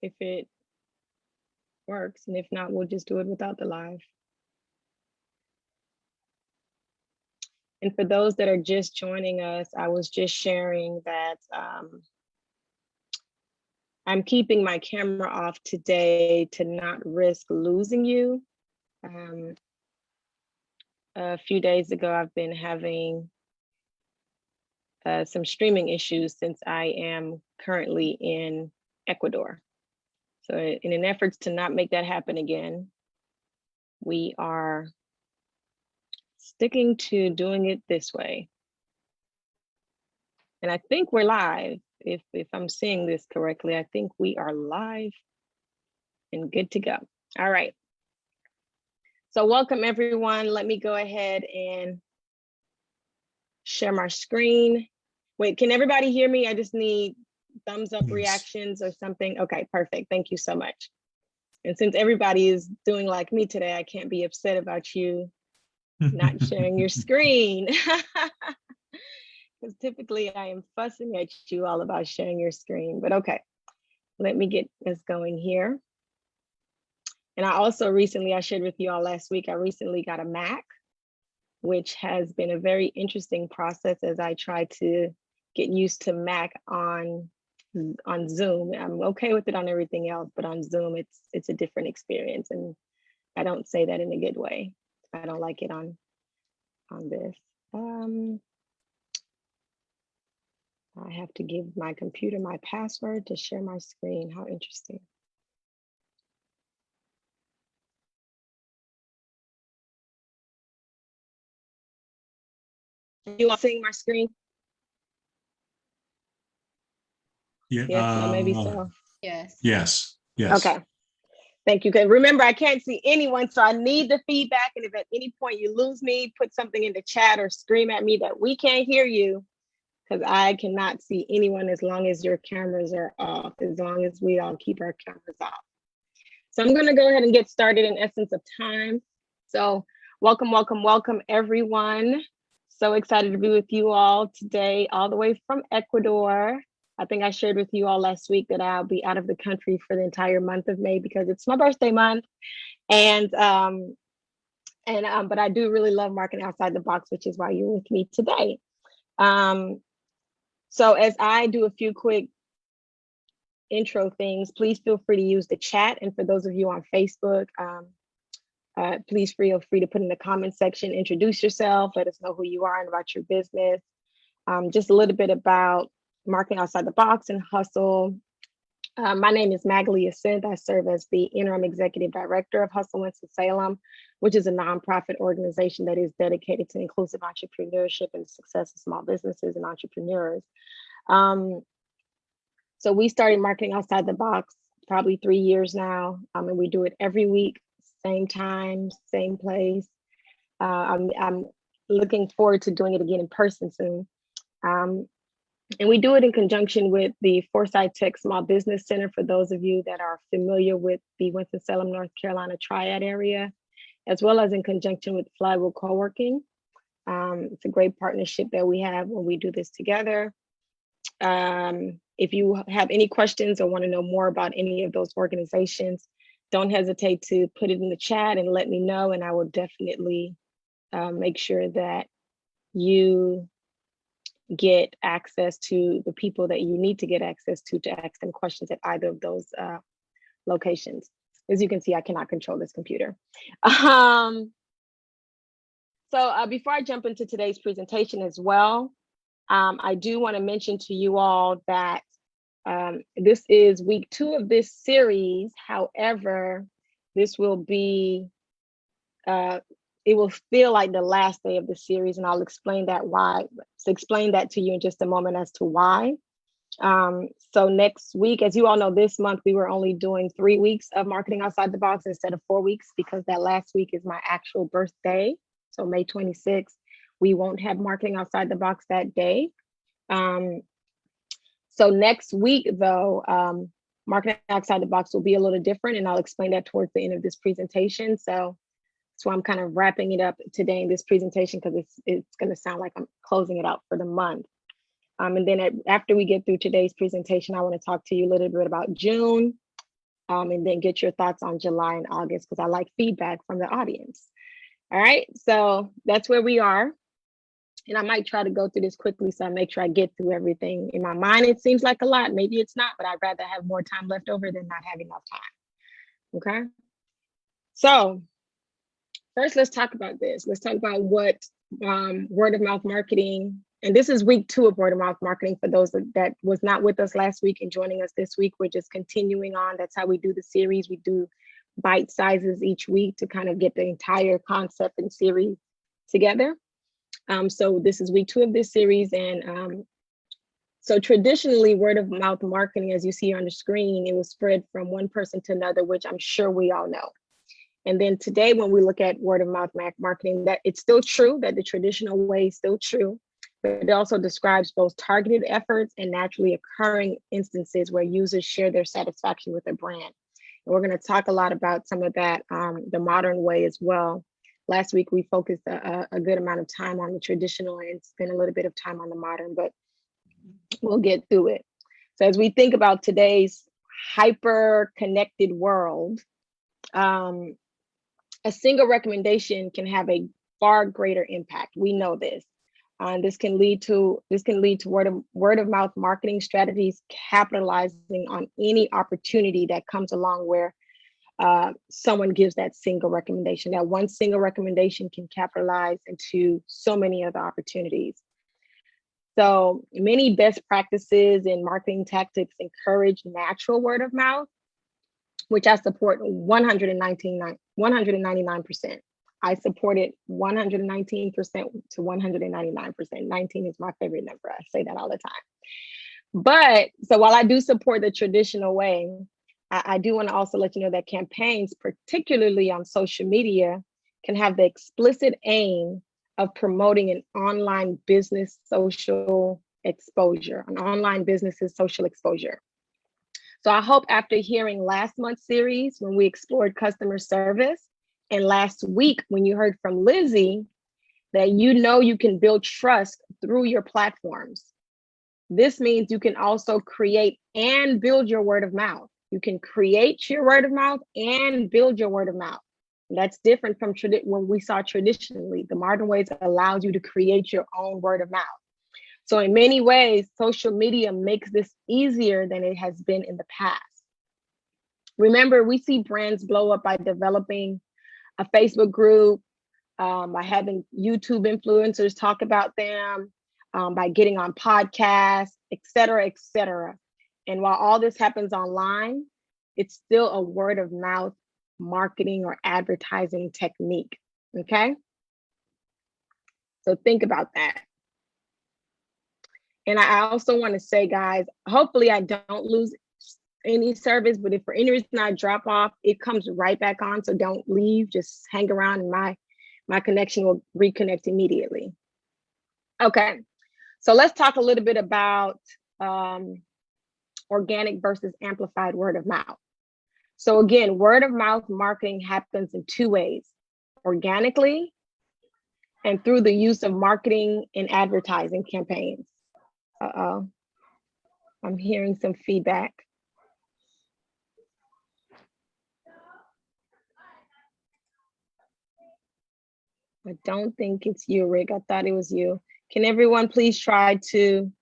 if it works. And if not, we'll just do it without the live. And for those that are just joining us, I was just sharing that I'm keeping my camera off today to not risk losing you. A few days ago, I've been having some streaming issues since I am currently in Ecuador. So in an effort to not make that happen again, we are sticking to doing it this way. And I think we're live. If I'm seeing this correctly, I think we are live and good to go. All right. So welcome everyone. Let me go ahead and share my screen. Wait, can everybody hear me? I just need thumbs up reactions or something. Okay, perfect. Thank you so much. And since everybody is doing like me today, I can't be upset about you not sharing your screen. Because typically I am fussing at you all about sharing your screen, but okay. Let me get this going here. And I also I shared with you all last week, I recently got a Mac, which has been a very interesting process as I try to get used to Mac on Zoom. I'm okay with it on everything else, but on Zoom, it's a different experience. And I don't say that in a good way. I don't like it on this. I have to give my computer my password to share my screen. How interesting. You all seeing my screen? Yeah. Yes, no, maybe so. Yes. Yes. Yes. Okay. Thank you. Because remember, I can't see anyone, so I need the feedback. And if at any point you lose me, put something in the chat or scream at me that we can't hear you, because I cannot see anyone as long as your cameras are off, as long as we all keep our cameras off. So I'm going to go ahead and get started in essence of time. So welcome, welcome, welcome, everyone. So excited to be with you all today, all the way from Ecuador. I think I shared with you all last week that I'll be out of the country for the entire month of May because it's my birthday month. But I do really love marketing outside the box, which is why you're with me today. So as I do a few quick intro things, please feel free to use the chat. And for those of you on Facebook, please feel free to put in the comment section, introduce yourself, let us know who you are and about your business. Just a little bit about marketing outside the box and hustle. My name is Magali Ascent. I serve as the interim executive director of Hustle Winston-Salem, which is a nonprofit organization that is dedicated to inclusive entrepreneurship and the success of small businesses and entrepreneurs. So we started marketing outside the box probably 3 years now, and we do it every week, same time, same place. I'm looking forward to doing it again in person soon. And we do it in conjunction with the Foresight Tech Small Business Center, for those of you that are familiar with the Winston-Salem, North Carolina Triad area, as well as in conjunction with Flywheel Co-working. It's a great partnership that we have when we do this together. If you have any questions or want to know more about any of those organizations, don't hesitate to put it in the chat and let me know, and I will definitely make sure that you get access to the people that you need to get access to ask them questions at either of those locations. As you can see, I cannot control this computer. So before I jump into today's presentation as well, I do want to mention to you all that this is week 2 of this series. However, this will be, it will feel like the last day of the series, and I'll explain that to you in just a moment as to why. So next week, as you all know, this month we were only doing 3 weeks of marketing outside the box instead of 4 weeks, because that last week is my actual birthday. So May 26th, we won't have marketing outside the box that day. So next week though, marketing outside the box will be a little different, and I'll explain that towards the end of this presentation. So that's why I'm kind of wrapping it up today in this presentation, because it's going to sound like I'm closing it out for the month. And then after we get through today's presentation, I want to talk to you a little bit about June, and then get your thoughts on July and August, because I like feedback from the audience. All right, so that's where we are. And I might try to go through this quickly so I make sure I get through everything. In my mind, it seems like a lot. Maybe it's not, but I'd rather have more time left over than not have enough time. Okay. So first, let's talk about this. Let's talk about what word of mouth marketing, and this is week 2 of word of mouth marketing for those that was not with us last week and joining us this week. We're just continuing on. That's how we do the series. We do bite sizes each week to kind of get the entire concept and series together. So this is week 2 of this series. And so traditionally, word of mouth marketing, as you see on the screen, it was spread from one person to another, which I'm sure we all know. And then today, when we look at word of mouth marketing, that it's still true, that the traditional way is still true, but it also describes both targeted efforts and naturally occurring instances where users share their satisfaction with a brand. And we're going to talk a lot about some of that, the modern way as well. Last week, we focused a good amount of time on the traditional and spent a little bit of time on the modern, but we'll get through it. So as we think about today's hyper-connected world, a single recommendation can have a far greater impact. We know this. This can lead to word of mouth marketing strategies capitalizing on any opportunity that comes along where someone gives that single recommendation. That one single recommendation can capitalize into so many other opportunities. So many best practices in marketing tactics encourage natural word of mouth, which I support 199%. I support it 119% to 199%. 19 is my favorite number. I say that all the time. But so while I do support the traditional way, I do want to also let you know that campaigns, particularly on social media, can have the explicit aim of promoting an online business social exposure, an online business's social exposure. So I hope after hearing last month's series, when we explored customer service, and last week when you heard from Lizzie, that you know you can build trust through your platforms. This means you can also create and build your word of mouth. You can create your word of mouth and build your word of mouth. That's different from when we saw traditionally. The modern ways allows you to create your own word of mouth. So in many ways, social media makes this easier than it has been in the past. Remember, we see brands blow up by developing a Facebook group, by having YouTube influencers talk about them, by getting on podcasts, et cetera, et cetera. And while all this happens online, it's still a word of mouth marketing or advertising technique, okay? So think about that. And I also want to say, guys, hopefully I don't lose any service, but if for any reason I drop off, it comes right back on. So don't leave, just hang around and my connection will reconnect immediately. Okay, so let's talk a little bit about organic versus amplified word of mouth. So again, word of mouth marketing happens in 2 ways: organically and through the use of marketing and advertising campaigns. Uh-oh, I'm hearing some feedback. I don't think it's you, Rick. I thought it was you. Can everyone please try to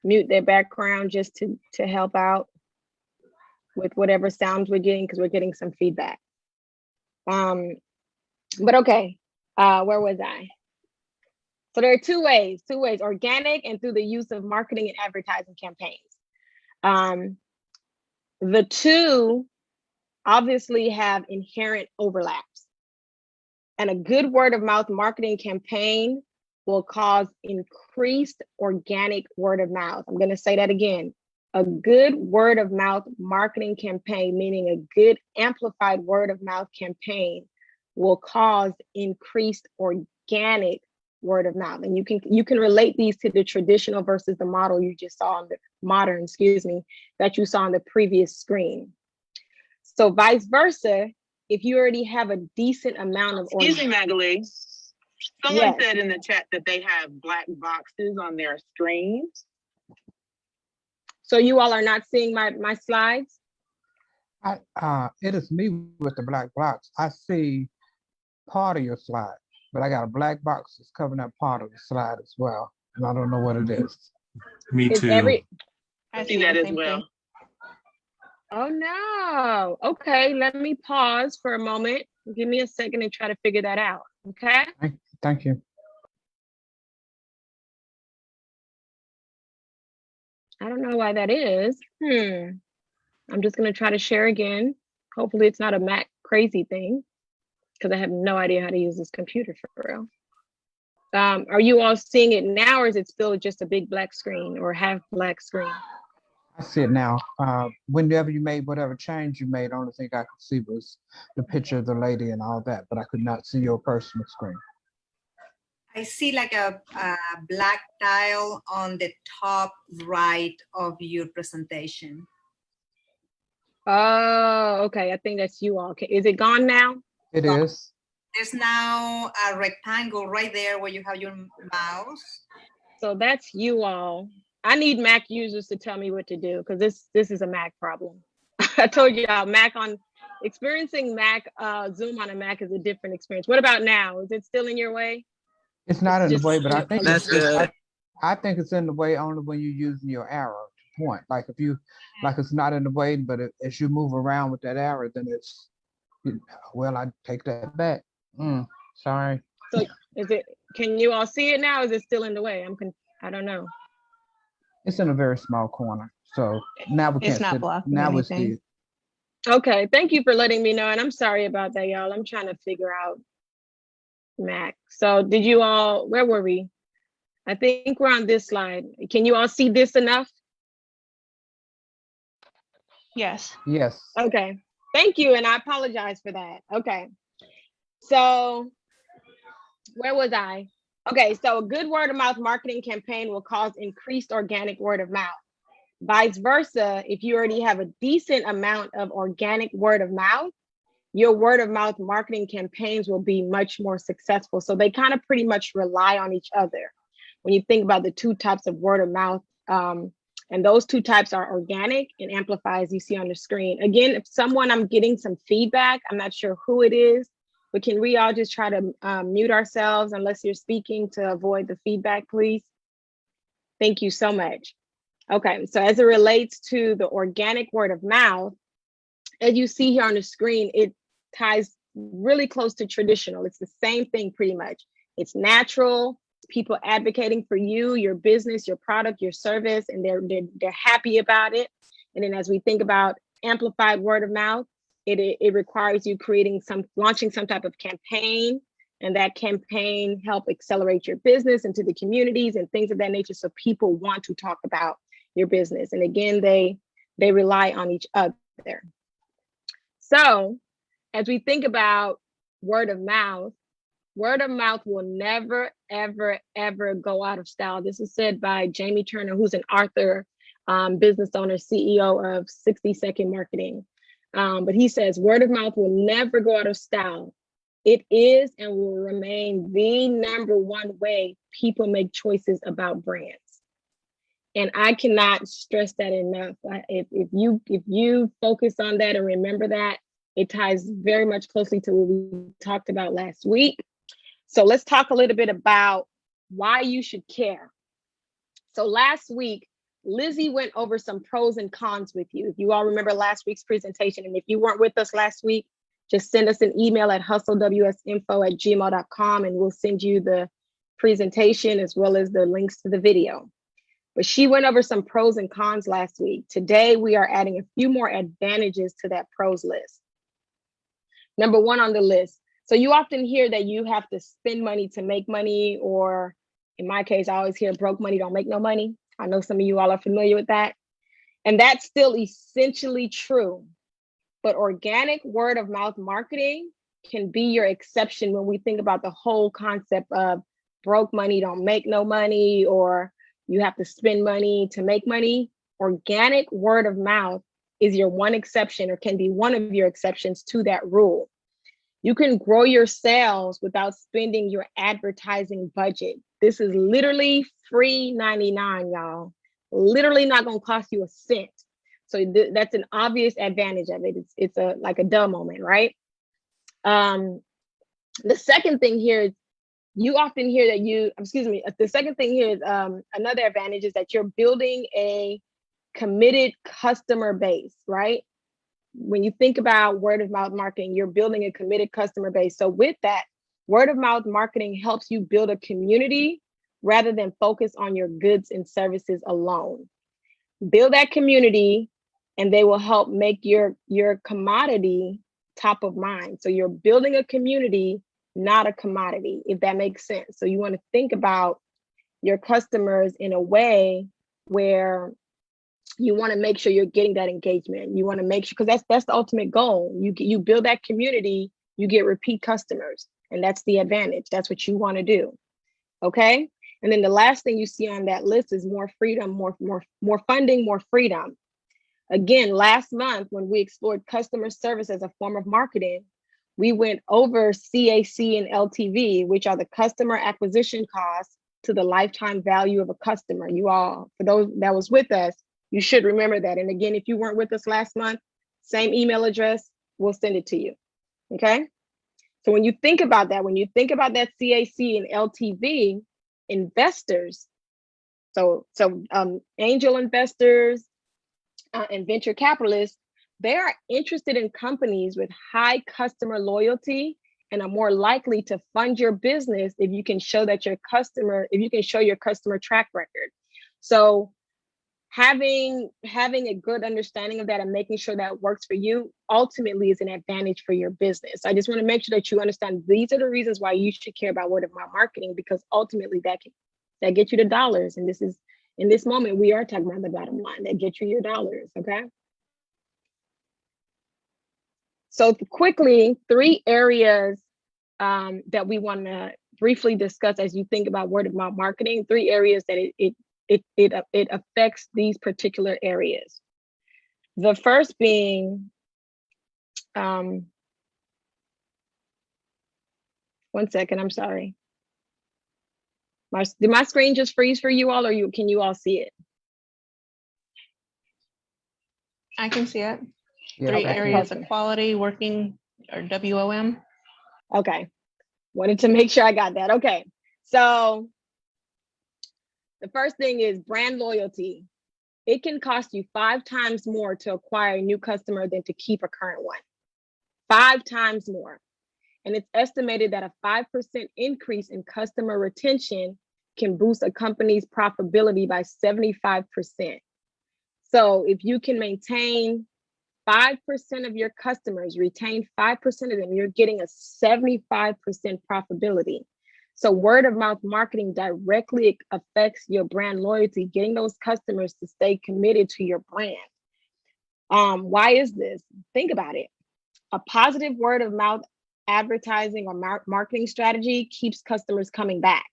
mute their background just to help out with whatever sounds we're getting, because we're getting some feedback. But okay, where was I? So there are 2 ways, organic and through the use of marketing and advertising campaigns. The 2 obviously have inherent overlaps. And a good word of mouth marketing campaign will cause increased organic word of mouth. I'm going to say that again. A good word of mouth marketing campaign, meaning a good amplified word of mouth campaign, will cause increased organic word of mouth. And you can relate these to the traditional versus the model you just saw on the modern, that you saw on the previous screen. So vice versa, if you already have a decent amount of Excuse me, Magali. Someone said in the chat that they have black boxes on their screens. So you all are not seeing my slides? It is me with the black box. I see part of your slide, but I got a black box that's covering up part of the slide as well, and I don't know what it is. Me Is too. I see that as well. Oh no. Okay, let me pause for a moment. Give me a second and try to figure that out. Okay. Thank you. I don't know why that is. I'm just gonna try to share again. Hopefully it's not a Mac crazy thing, because I have no idea how to use this computer for real. Are you all seeing it now, or is it still just a big black screen or half black screen? I see it now. Whenever you made whatever change you made, only thing I could see was the picture of the lady and all that, but I could not see your personal screen. I see like a black tile on the top right of your presentation. Oh, okay. I think that's you all. Okay, is it gone now? It is. There's now a rectangle right there where you have your mouse. So that's you all. I need Mac users to tell me what to do, because this is a Mac problem. I told y'all, experiencing Mac Zoom on a Mac is a different experience. What about now? Is it still in your way? It's not in the Just way, but I think That's good. I think it's in the way only when you're using your arrow to point. Like if you, like it's not in the way, but as you move around with that arrow, then it's, well, I take that back. Sorry. So can you all see it now? Is it still in the way? I don't know. It's in a very small corner. So now we can't It's not sit. blocking Now we anything. see. Okay, thank you for letting me know. And I'm sorry about that, y'all. I'm trying to figure out Mac. So did you all, where were we? I think we're on this slide. Can you all see this enough? Yes. Yes. Okay, thank you. And I apologize for that. Okay, so where was I? Okay, so a good word of mouth marketing campaign will cause increased organic word of mouth. Vice versa, if you already have a decent amount of organic word of mouth, your word of mouth marketing campaigns will be much more successful. So they kind of pretty much rely on each other. When you think about the two types of word of mouth, and those two types are organic and amplify, as you see on the screen. Again, if I'm getting some feedback, I'm not sure who it is, but can we all just try to mute ourselves unless you're speaking to avoid the feedback, please? Thank you so much. Okay, so as it relates to the organic word of mouth, as you see here on the screen, it ties really close to traditional. It's the same thing pretty much. It's natural, people advocating for you, your business, your product, your service, and they're happy about it. And then as we think about amplified word of mouth, it requires you launching some type of campaign, and that campaign help accelerate your business into the communities and things of that nature, so people want to talk about your business. And again, they rely on each other. So as we think about word of mouth will never, ever, ever go out of style. This is said by Jamie Turner, who's an author, business owner, CEO of 60 Second Marketing. But he says, word of mouth will never go out of style. It is and will remain the number one way people make choices about brands. And I cannot stress that enough. If you focus on that and remember that, it ties very much closely to what we talked about last week. So let's talk a little bit about why you should care. So last week, Lizzie went over some pros and cons with you. If you all remember last week's presentation, and if you weren't with us last week, just send us an email at hustlewsinfo@gmail.com and we'll send you the presentation as well as the links to the video. But she went over some pros and cons last week. Today, we are adding a few more advantages to that pros list. Number one on the list. So you often hear that you have to spend money to make money, or in my case, I always hear broke money don't make no money. I know some of you all are familiar with that. And that's still essentially true. But organic word of mouth marketing can be your exception when we think about the whole concept of broke money don't make no money, or you have to spend money to make money. Organic word of mouth is your one exception, or can be one of your exceptions to that rule. You can grow your sales without spending your advertising budget. This is literally free 99, y'all. Literally not gonna cost you a cent. So that's an obvious advantage of it. It's a like a duh moment, right? The second thing here is you often hear that the second thing here is another advantage is that you're building a committed customer base, right? When you think about word of mouth marketing, you're building a committed customer base. So with that, word of mouth marketing helps you build a community rather than focus on your goods and services alone. Build that community and they will help make your commodity top of mind. So you're building a community, not a commodity, if that makes sense. So you want to think about your customers in a way where you want to make sure you're getting that engagement. You want to make sure, because that's the ultimate goal. You build that community, you get repeat customers, and that's the advantage. That's what you want to do. Okay. And then the last thing you see on that list is more freedom, more funding, more freedom. Again, last month when we explored customer service as a form of marketing, we went over CAC and LTV, which are the customer acquisition costs to the lifetime value of a customer. You all, for those that was with us, you should remember that. And again, if you weren't with us last month, same email address, we'll send it to you. Okay. So when you think about that, CAC and LTV, investors, so angel investors and venture capitalists, they are interested in companies with high customer loyalty and are more likely to fund your business if you can show your customer track record. So having a good understanding of that and making sure that works for you ultimately is an advantage for your business. I just want to make sure that you understand these are the reasons why you should care about word of mouth marketing, because ultimately that gets you the dollars. And this is, in this moment, we are talking about the bottom line that gets you your dollars. Okay. So quickly, 3 areas that we want to briefly discuss as you think about word of mouth marketing, 3 areas that it affects these particular areas. The first being, one second, I'm sorry. Did my screen just freeze for you all, or can you all see it? I can see it. Yeah, 3 okay. areas of quality working, or WOM. Okay, wanted to make sure I got that. Okay, so the first thing is brand loyalty. It can cost you 5 times more to acquire a new customer than to keep a current one. 5 times more. And it's estimated that a 5% increase in customer retention can boost a company's profitability by 75%. So if you can maintain 5% of your customers, retain 5% of them, you're getting a 75% profitability. So word of mouth marketing directly affects your brand loyalty, getting those customers to stay committed to your brand. Why is this? Think about it. A positive word of mouth advertising or marketing strategy keeps customers coming back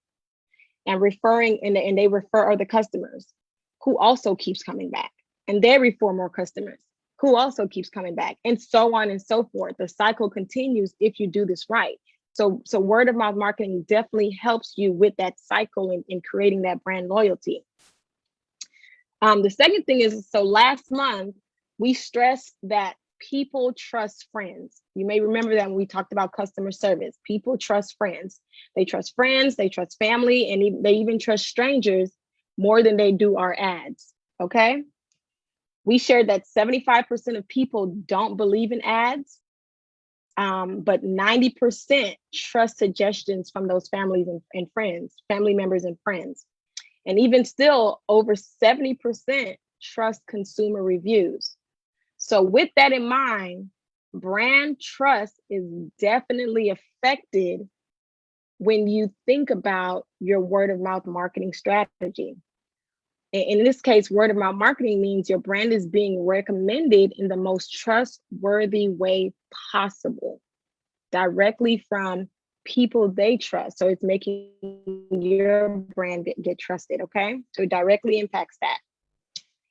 and referring, and they refer other customers who also keeps coming back, and they refer more customers who also keeps coming back, and so on and so forth. The cycle continues if you do this right. So word of mouth marketing definitely helps you with that cycle in creating that brand loyalty. The second thing is, so last month we stressed that people trust friends. You may remember that when we talked about customer service. People trust friends. They trust friends, they trust family, and they even trust strangers more than they do our ads. Okay. We shared that 75% of people don't believe in ads, but 90% trust suggestions from those families and friends, family members and friends. And even still, over 70% trust consumer reviews. So with that in mind, brand trust is definitely affected when you think about your word of mouth marketing strategy. In this case, word of mouth marketing means your brand is being recommended in the most trustworthy way possible, directly from people they trust. So it's making your brand get trusted, okay? So it directly impacts that.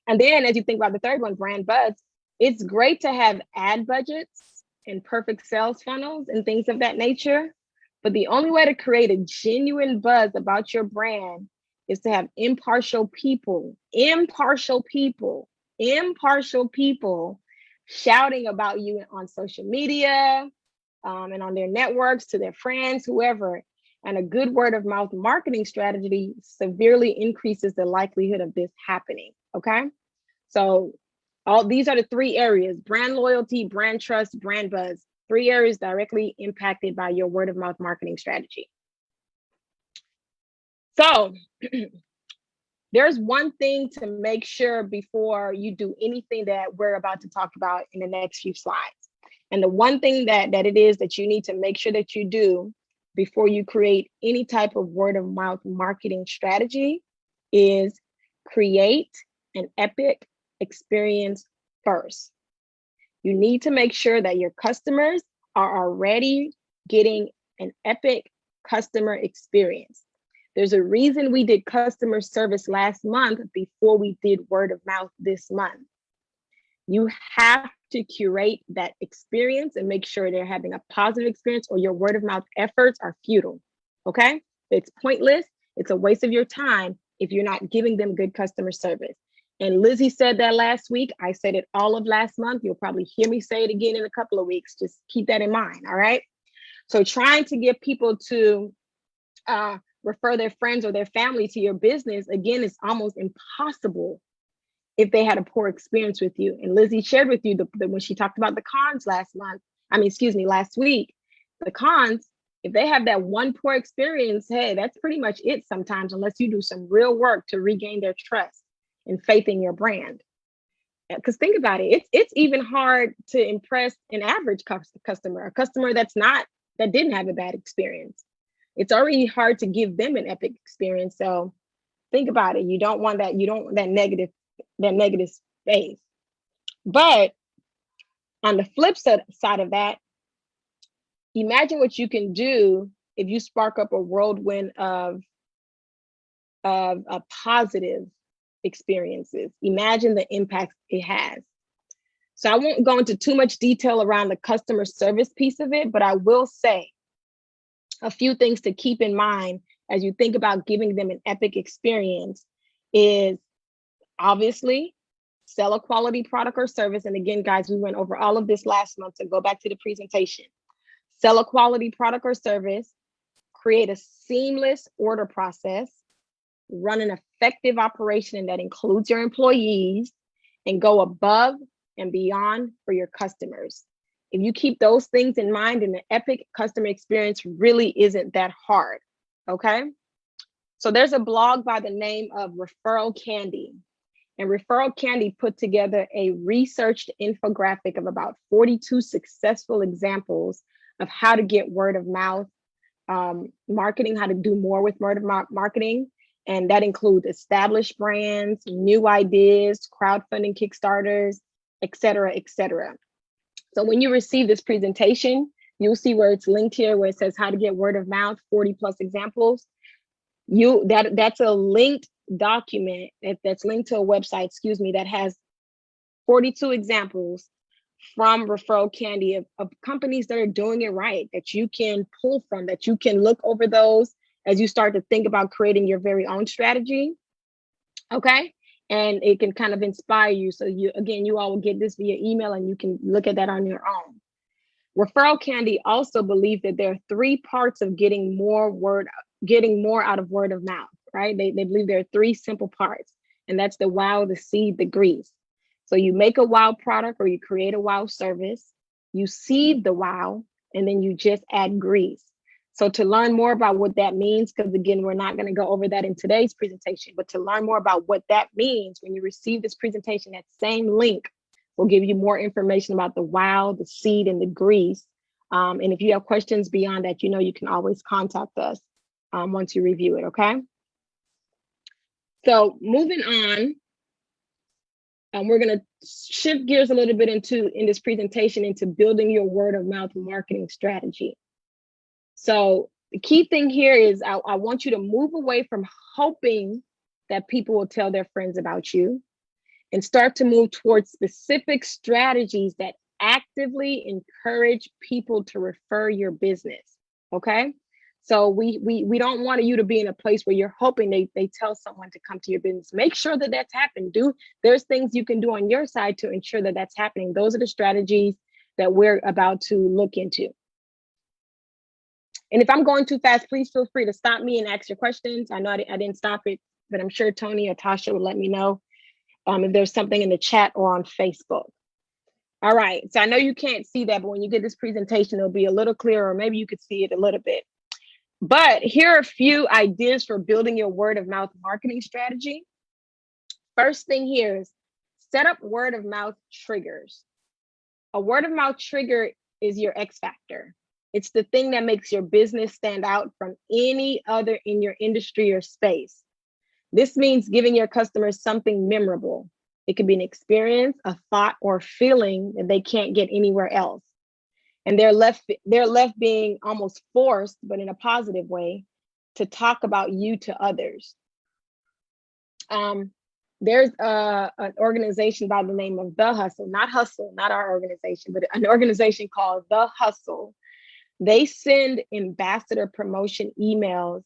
And then as you think about the third one, brand buzz, it's great to have ad budgets and perfect sales funnels and things of that nature. But the only way to create a genuine buzz about your brand is to have impartial people impartial people shouting about you on social media and on their networks to their friends, whoever. And a good word of mouth marketing strategy severely increases the likelihood of this happening. Okay. So all these are the three areas: brand loyalty, brand trust, brand buzz. 3 areas directly impacted by your word of mouth marketing strategy. So there's one thing to make sure before you do anything that we're about to talk about in the next few slides. And the one thing that it is that you need to make sure that you do before you create any type of word of mouth marketing strategy is create an epic experience first. You need to make sure that your customers are already getting an epic customer experience. There's a reason we did customer service last month before we did word of mouth this month. You have to curate that experience and make sure they're having a positive experience, or your word of mouth efforts are futile. Okay? It's pointless. It's a waste of your time if you're not giving them good customer service. And Lizzie said that last week. I said it all of last month. You'll probably hear me say it again in a couple of weeks. Just keep that in mind. All right. So trying to get people to refer their friends or their family to your business, again, is almost impossible if they had a poor experience with you. And Lizzie shared with you when she talked about the cons last week, the cons, if they have that one poor experience, hey, that's pretty much it sometimes, unless you do some real work to regain their trust and faith in your brand. Because think about it, it's even hard to impress an average customer, a customer that didn't have a bad experience. It's already hard to give them an epic experience. So think about it. You don't want that negative space. But on the flip side of that, imagine what you can do if you spark up a whirlwind of positive experiences. Imagine the impact it has. So I won't go into too much detail around the customer service piece of it, but I will say a few things to keep in mind as you think about giving them an epic experience is obviously sell a quality product or service. And again, guys, we went over all of this last month, so go back to the presentation. Sell a quality product or service, create a seamless order process, run an effective operation that includes your employees, and go above and beyond for your customers. If you keep those things in mind, then the epic customer experience really isn't that hard, okay? So there's a blog by the name of Referral Candy, and Referral Candy put together a researched infographic of about 42 successful examples of how to get word of mouth marketing, how to do more with word of mouth marketing. And that includes established brands, new ideas, crowdfunding Kickstarters, et cetera, et cetera. So when you receive this presentation, you'll see where it's linked here, where it says how to get word of mouth, 40 plus examples. That's a linked document that's linked to a website, that has 42 examples from Referral Candy of companies that are doing it right, that you can pull from, that you can look over those as you start to think about creating your very own strategy, okay? And it can kind of inspire you. So you all will get this via email and you can look at that on your own. Referral Candy also believe that there are 3 parts of getting more out of word of mouth, right? They believe there are 3 simple parts, and that's the wow, the seed, the grease. So you make a wow product or you create a wow service, you seed the wow, and then you just add grease. So to learn more about what that means, because again, we're not going to go over that in today's presentation, but to learn more about what that means, when you receive this presentation, that same link will give you more information about the wow, the seed, and the grease. And if you have questions beyond that, you can always contact us once you review it, okay? So moving on, we're going to shift gears a little bit in this presentation into building your word of mouth marketing strategy. So the key thing here is I want you to move away from hoping that people will tell their friends about you and start to move towards specific strategies that actively encourage people to refer your business, okay? So we don't want you to be in a place where you're hoping they tell someone to come to your business. Make sure that that's happening. There's things you can do on your side to ensure that that's happening. Those are the strategies that we're about to look into. And if I'm going too fast, please feel free to stop me and ask your questions. I know I didn't stop it, but I'm sure Tony or Tasha will let me know if there's something in the chat or on Facebook. All right, so I know you can't see that, but when you get this presentation, it'll be a little clearer, or maybe you could see it a little bit. But here are a few ideas for building your word of mouth marketing strategy. First thing here is set up word of mouth triggers. A word of mouth trigger is your X factor. It's the thing that makes your business stand out from any other in your industry or space. This means giving your customers something memorable. It could be an experience, a thought, or feeling that they can't get anywhere else. And they're left being almost forced, but in a positive way, to talk about you to others. There's an organization by the name of The Hustle, not our organization, but an organization called The Hustle. They send ambassador promotion emails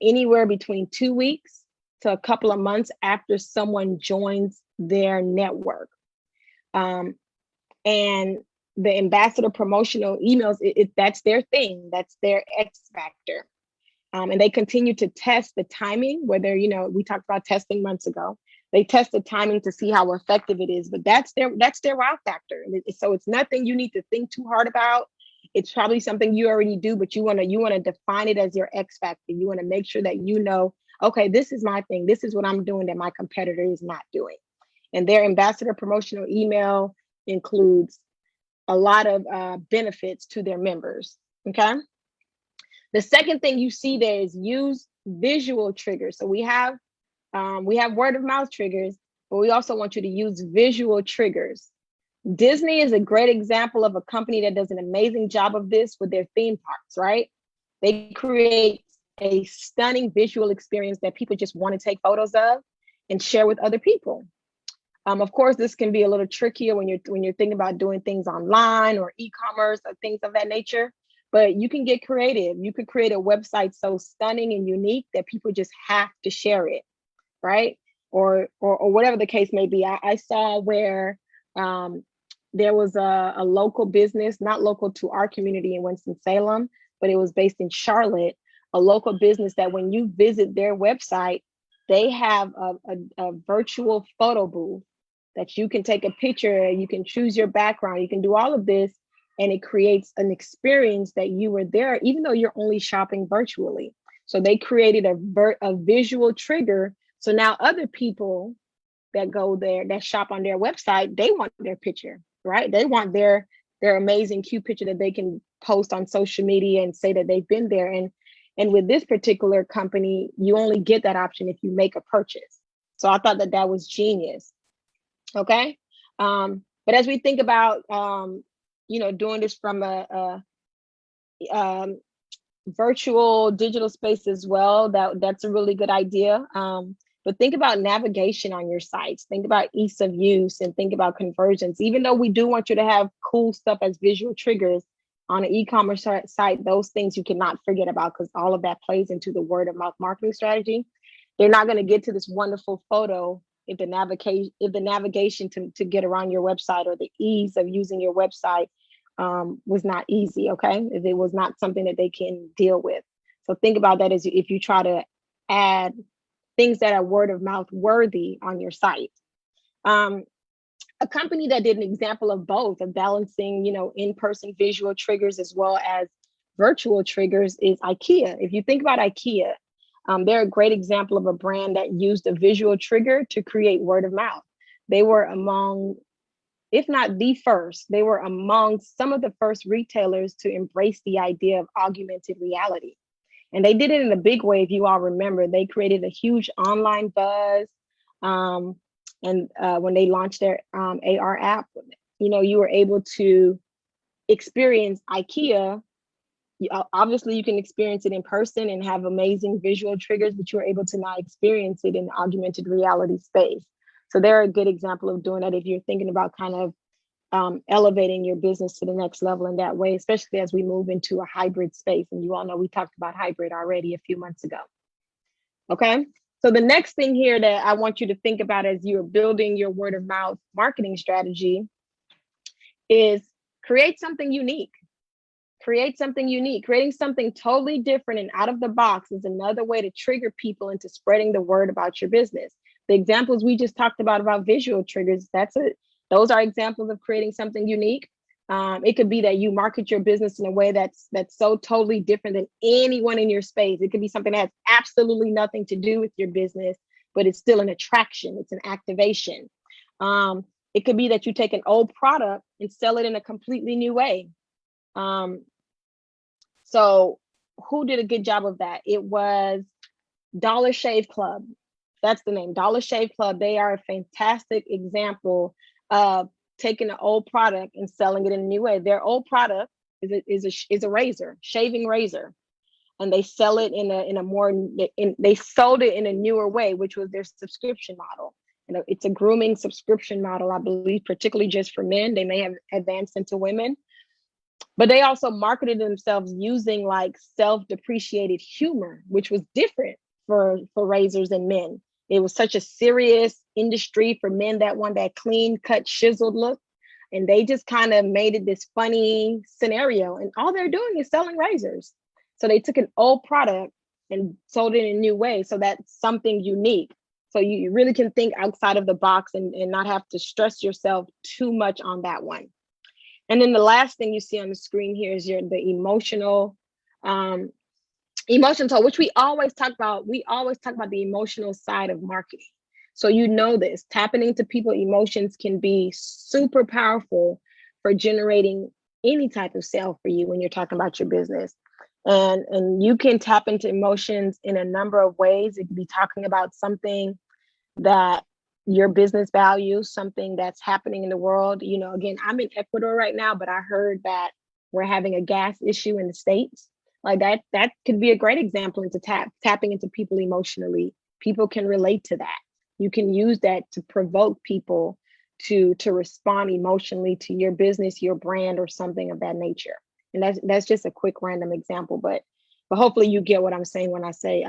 anywhere between 2 weeks to a couple of months after someone joins their network. And the ambassador promotional emails, that's their thing, that's their X factor. And they continue to test the timing, whether, we talked about testing months ago. They test the timing to see how effective it is, but that's their wow factor. So it's nothing you need to think too hard about. It's probably something you already do, but you want to define it as your X factor. You want to make sure that okay, this is my thing. This is what I'm doing that my competitor is not doing. And their ambassador promotional email includes a lot of benefits to their members. Okay. The second thing you see there is use visual triggers. So we have word of mouth triggers, but we also want you to use visual triggers. Disney is a great example of a company that does an amazing job of this with their theme parks, right? They create a stunning visual experience that people just want to take photos of and share with other people. Of course, this can be a little trickier when you're thinking about doing things online or e-commerce or things of that nature, but you can get creative. You could create a website so stunning and unique that people just have to share it, right? Or whatever the case may be. I saw where there was a local business, not local to our community in Winston-Salem, but it was based in Charlotte, a local business that when you visit their website, they have a virtual photo booth that you can take a picture, you can choose your background, you can do all of this, and it creates an experience that you were there, even though you're only shopping virtually. So they created a visual trigger. So now other people that go there, that shop on their website, they want their picture, right? They want their amazing, cute picture that they can post on social media and say that they've been there. And with this particular company, you only get that option if you make a purchase. So I thought that was genius. Okay. But as we think about, doing this from a virtual digital space as well, that's a really good idea. But think about navigation on your sites. Think about ease of use and think about conversions. Even though we do want you to have cool stuff as visual triggers on an e-commerce site, those things you cannot forget about because all of that plays into the word of mouth marketing strategy. They're not going to get to this wonderful photo if the navigation to get around your website or the ease of using your website was not easy, okay? If it was not something that they can deal with. So think about that as if you try to add things that are word of mouth worthy on your site. A company that did an example of both, of balancing, in-person visual triggers as well as virtual triggers is Ikea. If you think about Ikea, they're a great example of a brand that used a visual trigger to create word of mouth. They were among, if not the first, they were among some of the first retailers to embrace the idea of augmented reality. And they did it in a big way. If you all remember, they created a huge online buzz. And when they launched their AR app, you were able to experience Ikea. Obviously, you can experience it in person and have amazing visual triggers, but you're able to now experience it in augmented reality space. So they're a good example of doing that if you're thinking about kind of elevating your business to the next level in that way, especially as we move into a hybrid space. And you all know we talked about hybrid already a few months ago. Okay. So the next thing here that I want you to think about as you're building your word of mouth marketing strategy is create something unique. Create something unique. Creating something totally different and out of the box is another way to trigger people into spreading the word about your business. The examples we just talked about visual triggers, that's it. Those are examples of creating something unique. It could be that you market your business in a way that's so totally different than anyone in your space. It could be something that has absolutely nothing to do with your business, but it's still an attraction. It's an activation. It could be that you take an old product and sell it in a completely new way. So who did a good job of that? It was Dollar Shave Club. That's the name, Dollar Shave Club. They are a fantastic example of taking an old product and selling it in a new way. Their old product is a razor, shaving razor, and they sell it they sold it in a newer way, which was their subscription model. It's a grooming subscription model, I believe, particularly just for men. They may have advanced into women, but they also marketed themselves using like self-depreciated humor, which was different for razors and men. It was such a serious industry for men that want that clean cut chiseled look. And they just kind of made it this funny scenario. And all they're doing is selling razors. So they took an old product and sold it in a new way. So that's something unique. So you really can think outside of the box and not have to stress yourself too much on that one. And then the last thing you see on the screen here is the emotional toll, which we always talk about. We always talk about the emotional side of marketing. So you know this, tapping into people's emotions can be super powerful for generating any type of sale for you when you're talking about your business. And you can tap into emotions in a number of ways. It could be talking about something that your business values, something that's happening in the world. You know, again, I'm in Ecuador right now, but I heard that we're having a gas issue in the States. Like that could be a great example into tapping into people emotionally. People can relate to that. You can use that to provoke people to respond emotionally to your business, your brand, or something of that nature. And that's just a quick random example, but hopefully you get what I'm saying when I say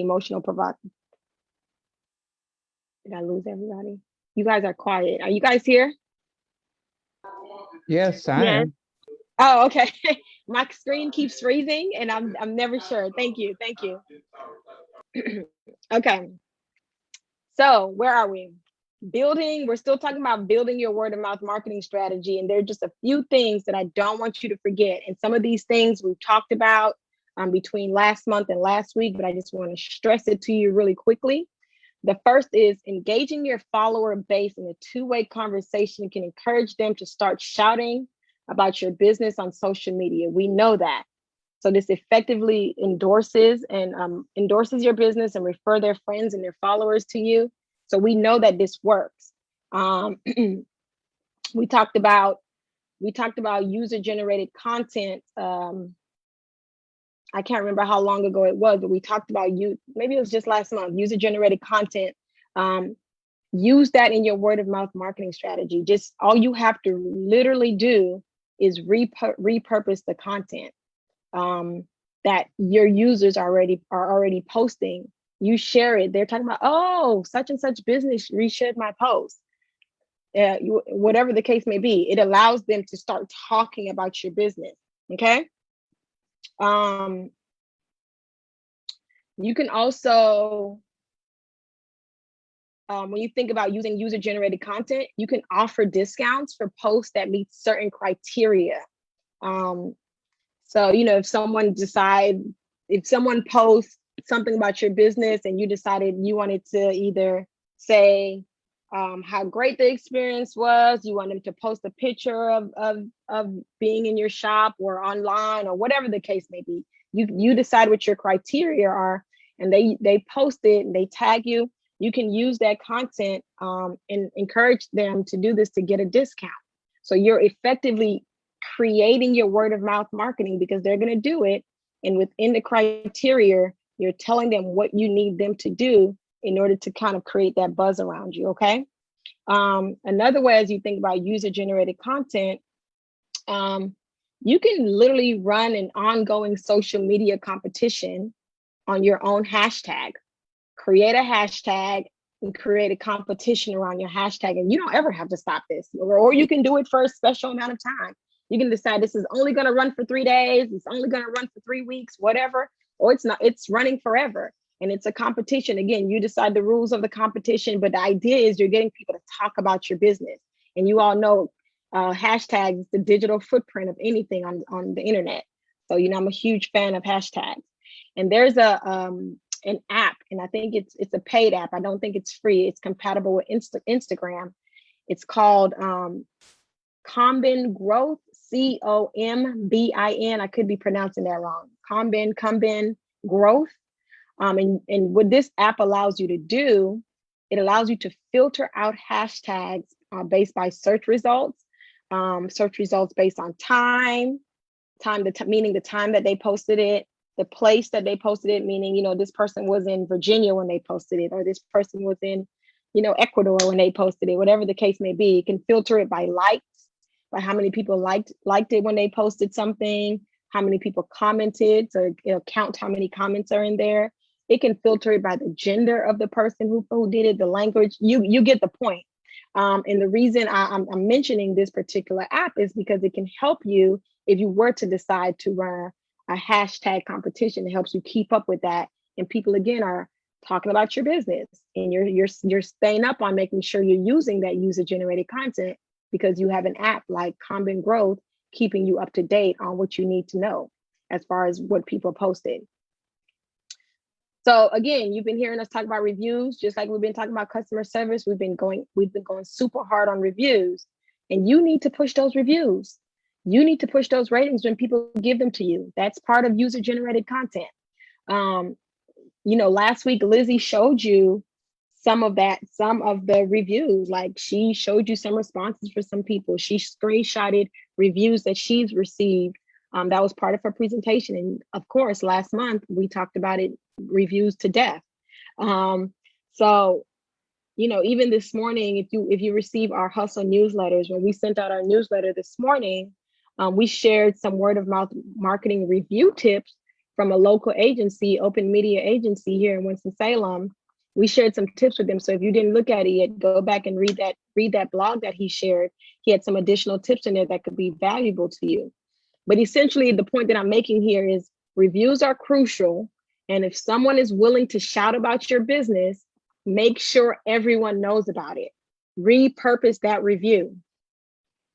emotional provocative. Did I lose everybody? You guys are quiet. Are you guys here? Yes, I am. Oh, okay. My screen keeps freezing and I'm never sure. Thank you. Okay. So where are we? We're still talking about building your word of mouth marketing strategy. And there are just a few things that I don't want you to forget. And some of these things we've talked about between last month and last week, but I just want to stress it to you really quickly. The first is engaging your follower base in a two-way conversation can encourage them to start shouting about your business on social media. We know that. So this effectively endorses your business and refer their friends and their followers to you. So we know that this works. We talked about user-generated content. I can't remember how long ago it was, but we talked about maybe it was just last month, user-generated content. Use that in your word of mouth marketing strategy. Just all you have to literally do is repurpose the content that your users are already posting. You share it. They're talking about, oh, such and such business reshared my post. Whatever the case may be, it allows them to start talking about your business. Okay. You can also, when you think about using user-generated content, you can offer discounts for posts that meet certain criteria. So, you know, if someone posts something about your business and you decided you wanted to either say how great the experience was, you want them to post a picture of being in your shop or online or whatever the case may be, you decide what your criteria are, and they post it and they tag you. You can use that content and encourage them to do this to get a discount. So you're effectively creating your word of mouth marketing because they're going to do it. And within the criteria, you're telling them what you need them to do in order to kind of create that buzz around you. Okay. Another way, as you think about user-generated content, you can literally run an ongoing social media competition on your own hashtag. Create a hashtag and create a competition around your hashtag, and you don't ever have to stop this. Or you can do it for a special amount of time. You can decide this is only going to run for 3 days, it's only going to run for 3 weeks, whatever, or it's not, it's running forever. And it's a competition. Again, you decide the rules of the competition, but the idea is you're getting people to talk about your business. And you all know hashtags, the digital footprint of anything on the internet. So, you know, I'm a huge fan of hashtags. And there's an app, and I think it's a paid app. I don't think it's free. It's compatible with Instagram. It's called Combin Growth, COMBIN. I could be pronouncing that wrong. Combin Growth. And what this app allows you to do, it allows you to filter out hashtags based by search results based on meaning the time that they posted it, the place that they posted it, meaning, you know, this person was in Virginia when they posted it, or this person was in, you know, Ecuador when they posted it, whatever the case may be. You can filter it by likes, by how many people liked it when they posted something, how many people commented, so it'll count how many comments are in there. It can filter it by the gender of the person who did it, the language. You get the point. And the reason I'm mentioning this particular app is because it can help you if you were to decide to run a hashtag competition. It helps you keep up with that. And people, again, are talking about your business, and you're staying up on making sure you're using that user-generated content, because you have an app like Combin Growth keeping you up to date on what you need to know as far as what people posted. So again, you've been hearing us talk about reviews, just like we've been talking about customer service. We've been going super hard on reviews, and you need to push those reviews. You need to push those ratings when people give them to you. That's part of user-generated content. You know, last week, Lizzie showed you some of the reviews. Like, she showed you some responses for some people. She screenshotted reviews that she's received. That was part of her presentation. And of course, last month, we talked about it, reviews to death. So, you know, even this morning, if you receive our Hustle newsletters, when we sent out our newsletter this morning, we shared some word of mouth marketing review tips from a local agency, open media agency here in Winston-Salem. We shared some tips with them. So if you didn't look at it yet, go back and read that blog that he shared. He had some additional tips in there that could be valuable to you. But essentially, the point that I'm making here is reviews are crucial. And if someone is willing to shout about your business, make sure everyone knows about it. Repurpose that review.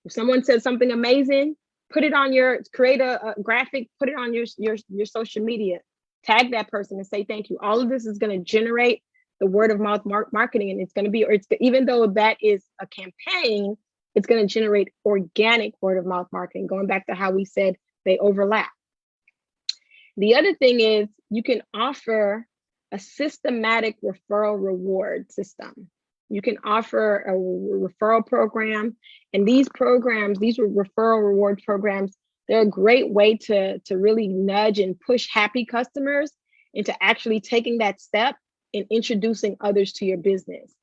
If someone says something amazing, create a graphic, put it on your social media, tag that person and say thank you. All of this is going to generate the word of mouth marketing, and even though that is a campaign, it's going to generate organic word of mouth marketing, going back to how we said they overlap. The other thing is you can offer a systematic referral reward system. You can offer a referral program, and these referral reward programs, they're a great way to really nudge and push happy customers into actually taking that step and introducing others to your business.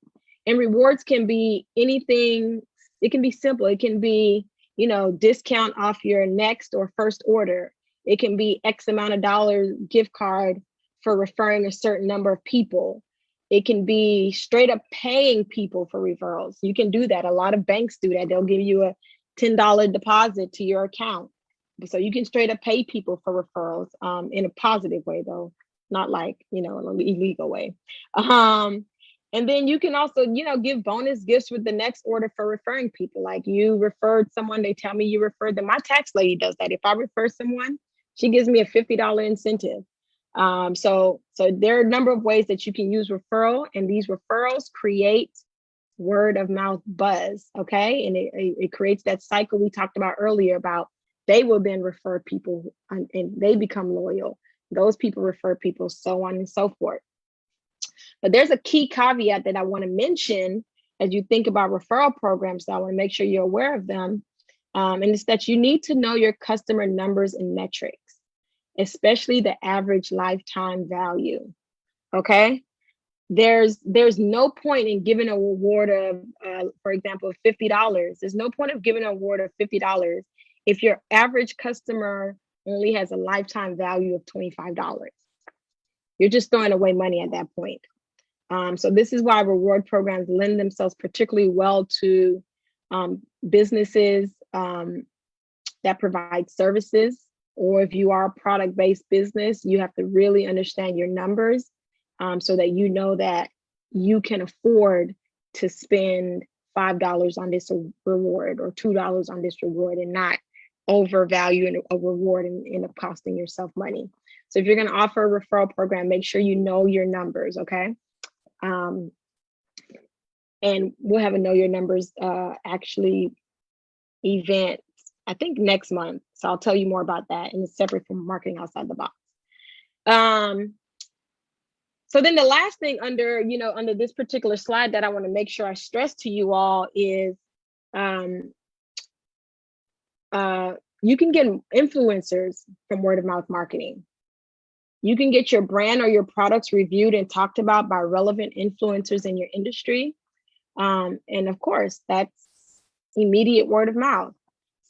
And rewards can be anything. It can be simple. It can be, you know, discount off your next or first order. It can be X amount of dollars gift card for referring a certain number of people. It can be straight up paying people for referrals. You can do that. A lot of banks do that. They'll give you a $10 deposit to your account. So you can straight up pay people for referrals in a positive way, though, not like, you know, an illegal way. And then you can also, you know, give bonus gifts with the next order for referring people. Like, you referred someone, they tell me you referred them. My tax lady does that. If I refer someone, she gives me a $50 incentive. So there are a number of ways that you can use referral, and these referrals create word of mouth buzz, okay? And it creates that cycle we talked about earlier about they will then refer people and they become loyal. Those people refer people, so on and so forth. But there's a key caveat that I want to mention as you think about referral programs. So I want to make sure you're aware of them. And it's that you need to know your customer numbers and metrics, especially the average lifetime value. Okay. there's no point in giving a reward of, for example, $50. There's no point of giving a reward of $50 if your average customer only has a lifetime value of $25. You're just throwing away money at that point. So this is why reward programs lend themselves particularly well to businesses that provide services, or if you are a product-based business, you have to really understand your numbers so that you know that you can afford to spend $5 on this reward or $2 on this reward and not overvalue a reward and end up costing yourself money. So if you're going to offer a referral program, make sure you know your numbers, okay? And we'll have a know your numbers actually event, I think next month. So I'll tell you more about that, and it's separate from marketing outside the box. So then the last thing under this particular slide that I want to make sure I stress to you all is you can get influencers from word of mouth marketing. You can get your brand or your products reviewed and talked about by relevant influencers in your industry. And of course, that's immediate word of mouth.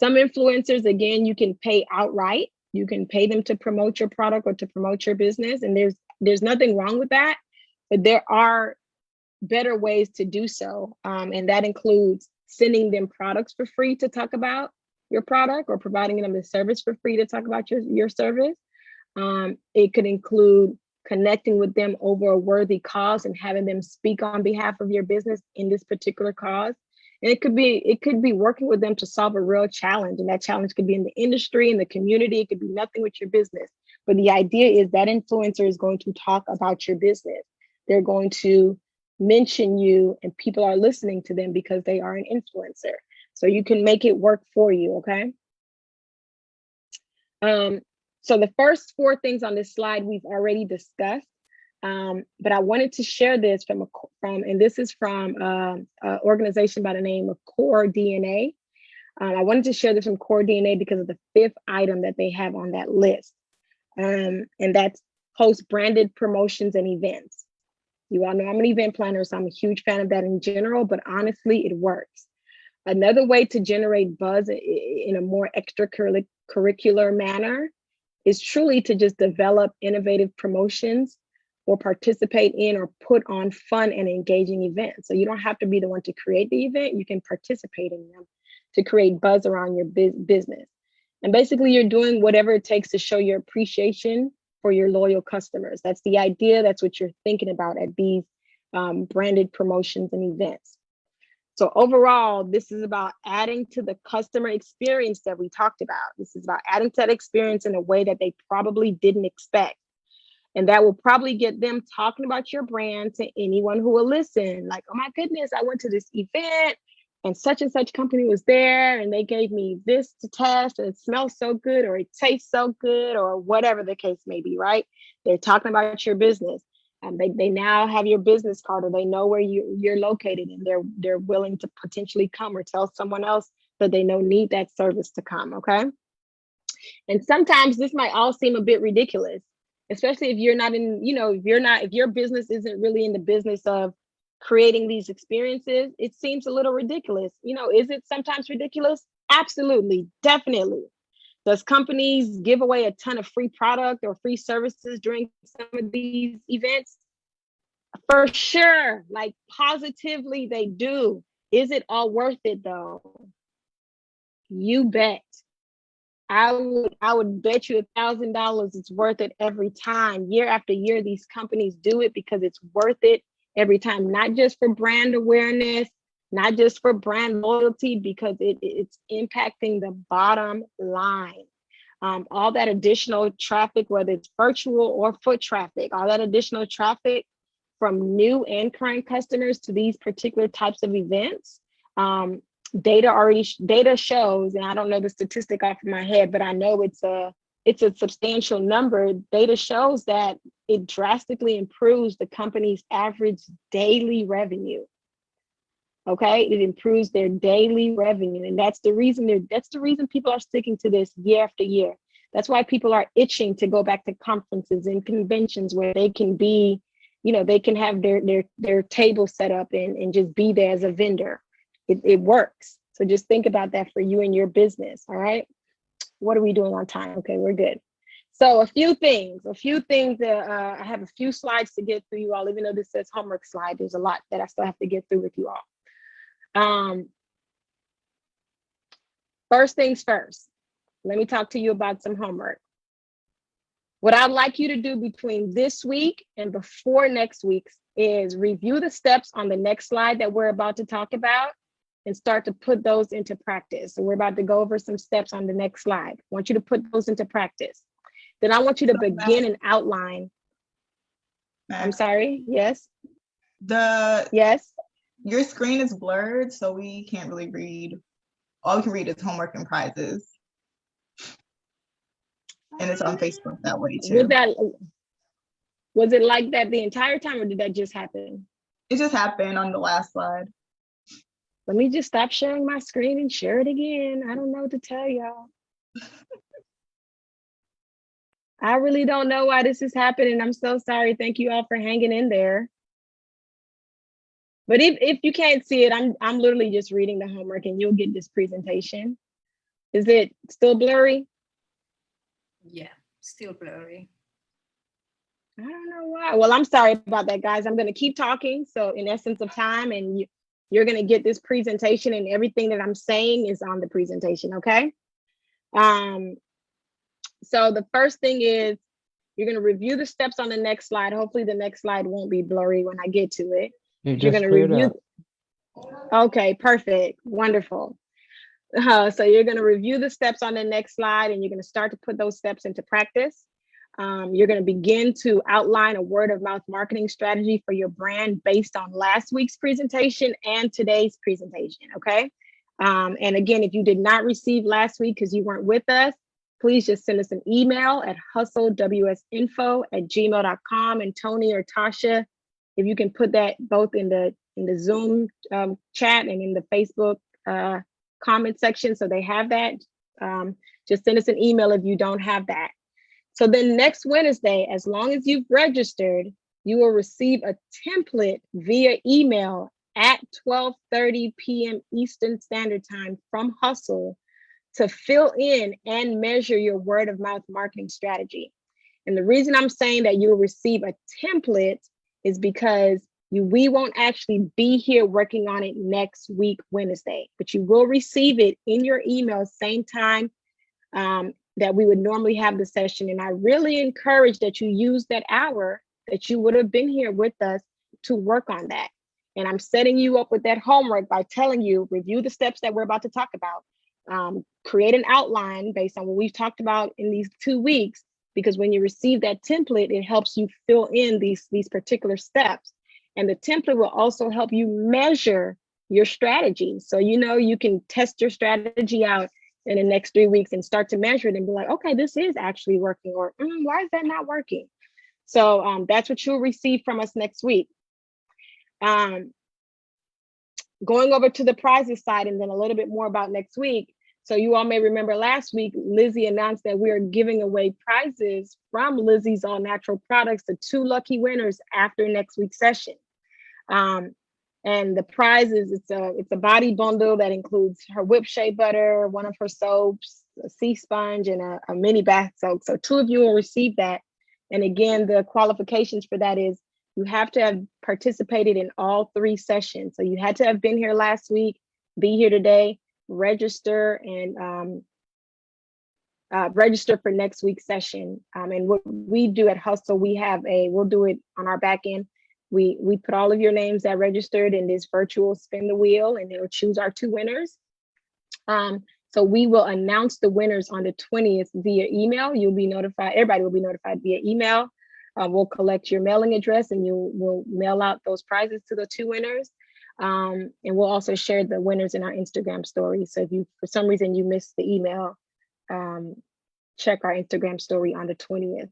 Some influencers, again, you can pay outright. You can pay them to promote your product or to promote your business. And there's nothing wrong with that, but there are better ways to do so. And that includes sending them products for free to talk about your product, or providing them a service for free to talk about your service. It could include connecting with them over a worthy cause and having them speak on behalf of your business in this particular cause. And it could be working with them to solve a real challenge. And that challenge could be in the industry, in the community. It could be nothing with your business. But the idea is that influencer is going to talk about your business. They're going to mention you, and people are listening to them because they are an influencer. So you can make it work for you, okay? So the first 4 things on this slide we've already discussed, but I wanted to share this and this is from an organization by the name of Core DNA. I wanted to share this from Core DNA because of the 5th item that they have on that list, and that's host branded promotions and events. You all know I'm an event planner, so I'm a huge fan of that in general, but honestly, it works. Another way to generate buzz in a more extracurricular manner is truly to just develop innovative promotions or participate in or put on fun and engaging events. So you don't have to be the one to create the event, you can participate in them to create buzz around your business. And basically you're doing whatever it takes to show your appreciation for your loyal customers. That's the idea, that's what you're thinking about at these branded promotions and events. So overall, this is about adding to the customer experience that we talked about. This is about adding to that experience in a way that they probably didn't expect. And that will probably get them talking about your brand to anyone who will listen. Like, oh my goodness, I went to this event and such company was there and they gave me this to test and it smells so good, or it tastes so good, or whatever the case may be, right? They're talking about your business. They now have your business card, or they know where you're located, and they're willing to potentially come or tell someone else that they know need that service to come, okay? And sometimes this might all seem a bit ridiculous, especially if you're not in, if your business isn't really in the business of creating these experiences. It seems a little ridiculous. Is it sometimes ridiculous? Absolutely, definitely. Does companies give away a ton of free product or free services during some of these events? For sure, like positively they do. Is it all worth it though? You bet. I would bet you $1,000 it's worth it every time. Year after year, these companies do it because it's worth it every time, not just for brand awareness, not just for brand loyalty, because it's impacting the bottom line. All that additional traffic, whether it's virtual or foot traffic, all that additional traffic from new and current customers to these particular types of events, data shows, and I don't know the statistic off of my head, but I know it's a substantial number. Data shows that it drastically improves the company's average daily revenue. Okay, it improves their daily revenue, and that's the reason people are sticking to this year after year. That's why people are itching to go back to conferences and conventions where they can be they can have their table set up and just be there as a vendor. It works. So just think about that for you and your business. All right. What are we doing on time? Okay, we're good. So a few things that I have a few slides to get through you all, even though this says homework slide, there's a lot that I still have to get through with you all. First things first, let me talk to you about some homework. What I'd like you to do between this week and before next week is review the steps on the next slide that we're about to talk about and start to put those into practice. So we're about to go over some steps on the next slide. I want you to put those into practice. Then I want you to begin an outline. I'm sorry, yes? Yes? Your screen is blurred, so we can't really read. All we can read is homework and prizes. And it's on Facebook that way too. Was it like that the entire time, or did that just happen? It just happened on the last slide. Let me just stop sharing my screen and share it again. I don't know what to tell y'all. I really don't know why this is happening. I'm so sorry. Thank you all for hanging in there. But if you can't see it, I'm literally just reading the homework and you'll get this presentation. Is it still blurry? Yeah, still blurry. I don't know why. Well, I'm sorry about that, guys. I'm going to keep talking. So in essence of time, and you're going to get this presentation, and everything that I'm saying is on the presentation, okay? So the first thing is you're going to review the steps on the next slide. Hopefully the next slide won't be blurry when I get to it. You're going to review. Okay, perfect. Wonderful. So you're going to review the steps on the next slide, and you're going to start to put those steps into practice. You're going to begin to outline a word of mouth marketing strategy for your brand based on last week's presentation and today's presentation. Okay. And again, if you did not receive last week because you weren't with us, please just send us an email at hustleWSinfo@gmail.com. And Tony or Tasha, if you can put that both in the Zoom chat and in the Facebook comment section, so they have that. Just send us an email if you don't have that. So then next Wednesday, as long as you've registered, you will receive a template via email at 12:30 p.m. Eastern Standard Time from Hustle to fill in and measure your word of mouth marketing strategy. And the reason I'm saying that you'll receive a template is because we won't actually be here working on it next week, Wednesday, but you will receive it in your email same time that we would normally have the session. And I really encourage that you use that hour that you would have been here with us to work on that. And I'm setting you up with that homework by telling you, review the steps that we're about to talk about. Create an outline based on what we've talked about in these 2 weeks, because when you receive that template, it helps you fill in these particular steps. And the template will also help you measure your strategy. So, you can test your strategy out in the next 3 weeks and start to measure it and be like, okay, this is actually working, or why is that not working? So that's what you'll receive from us next week. Going over to the prizes side and then a little bit more about next week. So you all may remember last week, Lizzie announced that we are giving away prizes from Lizzie's All Natural Products to 2 lucky winners after next week's session. And the prizes, it's a body bundle that includes her whip shea butter, one of her soaps, a sea sponge, and a mini bath soak. So 2 of you will receive that. And again, the qualifications for that is you have to have participated in all 3 sessions. So you had to have been here last week, be here today, register, and register for next week's session. And what we do at Hustle, we'll do it on our back end. We put all of your names that registered in this virtual spin the wheel, and it'll choose our 2 winners. So we will announce the winners on the 20th via email. You'll be notified. Everybody will be notified via email. We'll collect your mailing address, and we'll mail out those prizes to the 2 winners. And we'll also share the winners in our Instagram story. So if for some reason you missed the email, check our Instagram story on the 20th.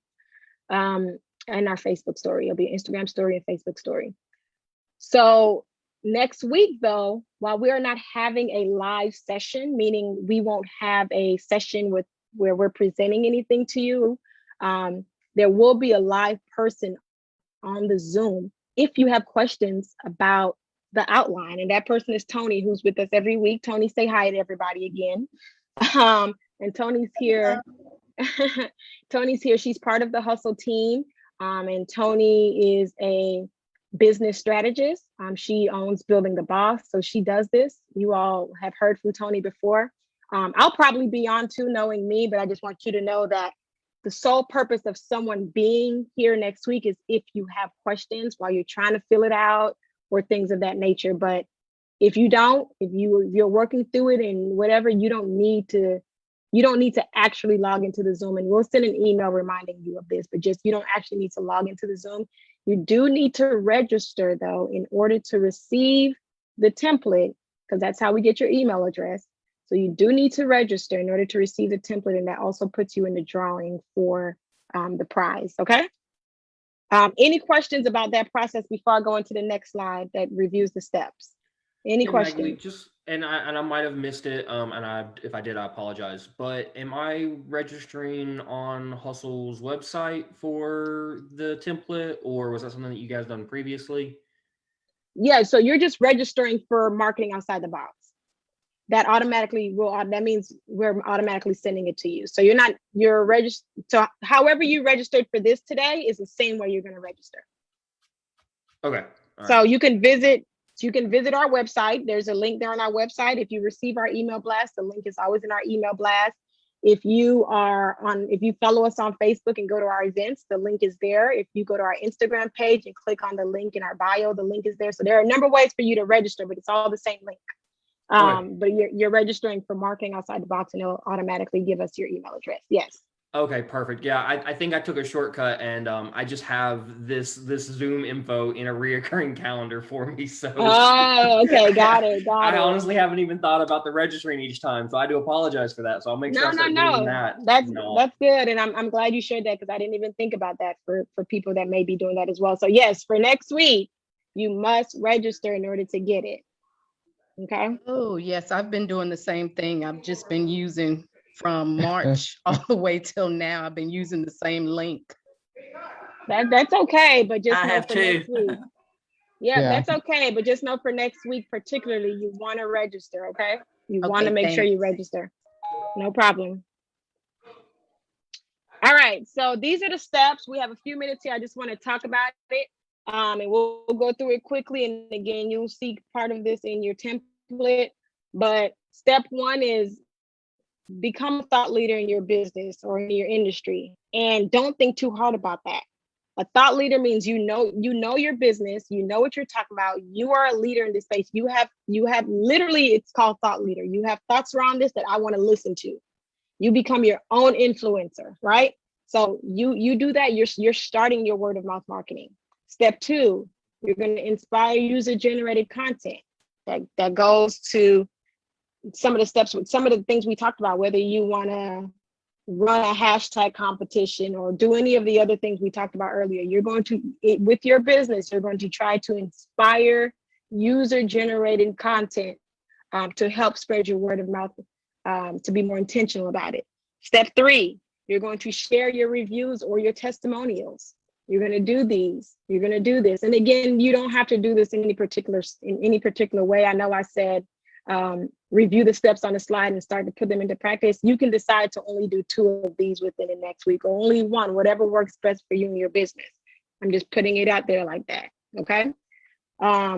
And our Facebook story. It'll be an Instagram story and Facebook story. So next week, though, while we are not having a live session, meaning we won't have a session where we're presenting anything to you, there will be a live person on the Zoom if you have questions about the outline. And that person is Tony, who's with us every week. Tony, say hi to everybody again. And Tony's here. Tony's here. She's part of the Hustle team. And Tony is a business strategist. She owns Building the Boss. So she does this. You all have heard from Tony before. I'll probably be on too, knowing me, but I just want you to know that the sole purpose of someone being here next week is if you have questions while you're trying to fill it out or things of that nature. But if you don't, if you're working through it and whatever, you don't need to actually log into the Zoom, and we'll send an email reminding you of this, but just you don't actually need to log into the Zoom. You do need to register though in order to receive the template, because that's how we get your email address. So you do need to register in order to receive the template, and that also puts you in the drawing for the prize, okay? Any questions about that process before I go into the next slide that reviews the steps? Any questions? Maggie, I might have missed it, if I did, I apologize. But am I registering on Hustle's website for the template, or was that something that you guys done previously? Yeah, so you're just registering for Marketing Outside the Box. That automatically that means we're automatically sending it to you. So you're registered. So however you registered for this today is the same way you're going to register. Okay. So you can visit our website. There's a link there on our website. If you receive our email blast, the link is always in our email blast. If you follow us on Facebook and go to our events, the link is there. If you go to our Instagram page and click on the link in our bio, the link is there. So there are a number of ways for you to register, but it's all the same link. But you're registering for Marketing Outside the Box, and it'll automatically give us your email address. Yes. Okay, perfect. Yeah, I think I took a shortcut, and I just have this Zoom info in a reoccurring calendar for me. So oh, okay, got it. I honestly haven't even thought about the registering each time, so I do apologize for that. So I'll make sure I start doing that. That's good, and I'm glad you shared that, because I didn't even think about that for people that may be doing that as well. So yes, for next week, you must register in order to get it. Okay. Oh yes, I've been doing the same thing. I've just been using from March all the way till now. I've been using the same link. That's okay, but just I know have for too. next week. Yeah, that's okay, but just know for next week particularly, you want to register. Okay, you want to make sure you register. No problem. All right, so these are the steps. We have a few minutes here. I just want to talk about it. And we'll go through it quickly. And again, you'll see part of this in your template. But step one is become a thought leader in your business or in your industry. And don't think too hard about that. A thought leader means you know your business, you know what you're talking about. You are a leader in this space. You have literally, it's called thought leader. You have thoughts around this that I want to listen to. You become your own influencer, right? So you do that, you're starting your word of mouth marketing. Step two, you're going to inspire user-generated content. That goes to some of the steps, some of the things we talked about, whether you want to run a hashtag competition or do any of the other things we talked about earlier. You're going to, with your business, you're going to try to inspire user-generated content to help spread your word of mouth, to be more intentional about it. Step three, you're going to share your reviews or your testimonials. You're going to do these. You're going to do this. And again, you don't have to do this in any particular way. I know I said review the steps on the slide and start to put them into practice. You can decide to only do 2 of these within the next week, or only 1, whatever works best for you and your business. I'm just putting it out there like that. Okay.